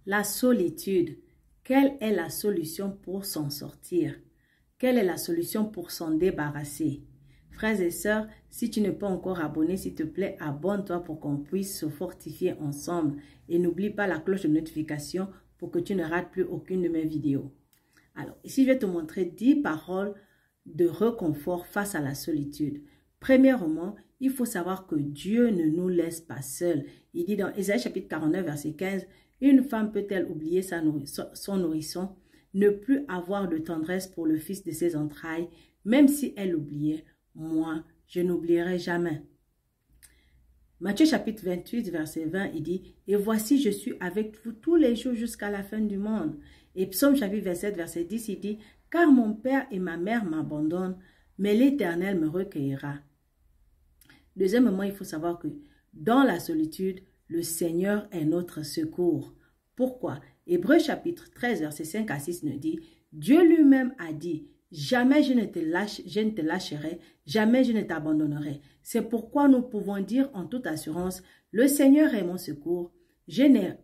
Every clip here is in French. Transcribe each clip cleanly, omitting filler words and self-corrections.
La solitude, quelle est la solution pour s'en sortir? Quelle est la solution pour s'en débarrasser? Frères et sœurs, si tu n'es pas encore abonné, s'il te plaît, abonne-toi pour qu'on puisse se fortifier ensemble. Et n'oublie pas la cloche de notification pour que tu ne rates plus aucune de mes vidéos. Alors, ici, je vais te montrer 10 paroles de réconfort face à la solitude. Premièrement, il faut savoir que Dieu ne nous laisse pas seuls. Il dit dans Ésaïe chapitre 49, verset 15, « Une femme peut-elle oublier son nourrisson, ne plus avoir de tendresse pour le fils de ses entrailles, même si elle oubliait, moi, je n'oublierai jamais. » Matthieu chapitre 28, verset 20, il dit, « Et voici, je suis avec vous tous les jours jusqu'à la fin du monde. » Et Psaume chapitre 27, verset 10, il dit, « Car mon père et ma mère m'abandonnent, mais l'Éternel me recueillera. » Deuxièmement, il faut savoir que dans la solitude, le Seigneur est notre secours. Pourquoi? Hébreux chapitre 13, verset 5 à 6 nous dit, « Dieu lui-même a dit, jamais je ne te lâcherai, jamais je ne t'abandonnerai. C'est pourquoi nous pouvons dire en toute assurance, le Seigneur est mon secours. Je ne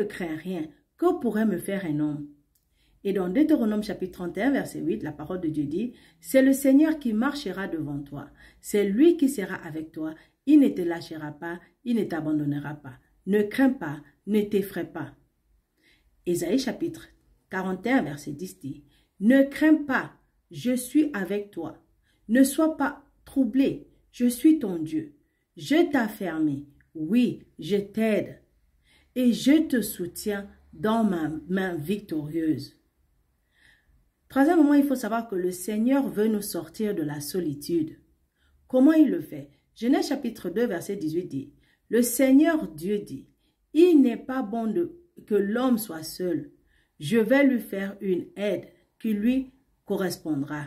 crains rien. Que pourrait me faire un homme? » Et dans Deutéronome chapitre 31, verset 8, la parole de Dieu dit, « C'est le Seigneur qui marchera devant toi. C'est lui qui sera avec toi. Il ne te lâchera pas, il ne t'abandonnera pas. Ne crains pas, ne t'effraie pas. » Ésaïe chapitre 41, verset 10 dit, « Ne crains pas, je suis avec toi. Ne sois pas troublé, je suis ton Dieu. Je t'affermis, oui, je t'aide. Et je te soutiens dans ma main victorieuse. » Troisièmement, il faut savoir que le Seigneur veut nous sortir de la solitude. Comment il le fait? Genèse chapitre 2, verset 18 dit, « Le Seigneur Dieu dit, il n'est pas bon que l'homme soit seul. Je vais lui faire une aide qui lui correspondra. »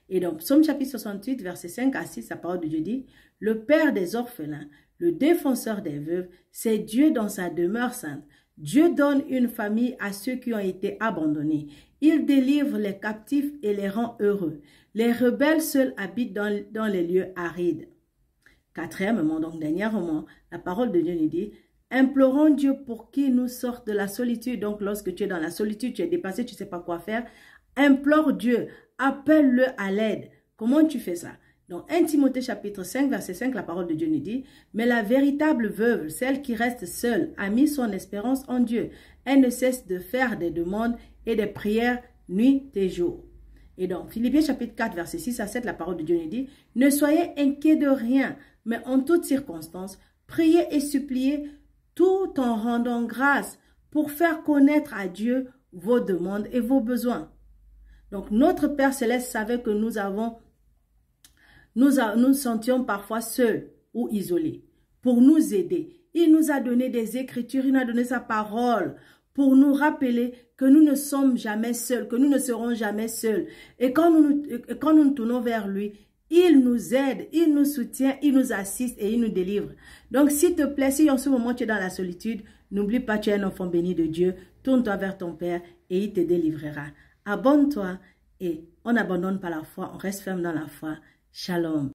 Et donc, Psaume chapitre 68, verset 5 à 6, la parole de Dieu dit, « Le Père des orphelins, le défenseur des veuves, c'est Dieu dans sa demeure sainte. Dieu donne une famille à ceux qui ont été abandonnés. Il délivre les captifs et les rend heureux. Les rebelles seuls habitent dans les lieux arides. » Quatrièmement, donc dernièrement, la parole de Dieu nous dit, « Implorons Dieu pour qu'il nous sorte de la solitude. » Donc lorsque tu es dans la solitude, tu es dépassé, tu ne sais pas quoi faire, implore Dieu, appelle-le à l'aide. Comment tu fais ça? Donc 1 Timothée chapitre 5, verset 5, la parole de Dieu nous dit, « Mais la véritable veuve, celle qui reste seule, a mis son espérance en Dieu. Elle ne cesse de faire des demandes et des prières nuit et jour. » Et donc Philippiens chapitre 4, verset 6 à 7, la parole de Dieu nous dit, « Ne soyez inquiets de rien, mais en toutes circonstances, priez et suppliez tout en rendant grâce pour faire connaître à Dieu vos demandes et vos besoins. » Donc notre Père Céleste savait que nous sentions parfois seuls ou isolés. Pour nous aider, il nous a donné des écritures, il nous a donné sa parole pour nous rappeler que nous ne sommes jamais seuls, que nous ne serons jamais seuls. Et quand nous nous tournons vers lui, il nous aide, il nous soutient, il nous assiste et il nous délivre. Donc s'il te plaît, si en ce moment tu es dans la solitude, n'oublie pas, tu es un enfant béni de Dieu. Tourne-toi vers ton Père et il te délivrera. Abonne-toi et on n'abandonne pas la foi, on reste ferme dans la foi. Shalom.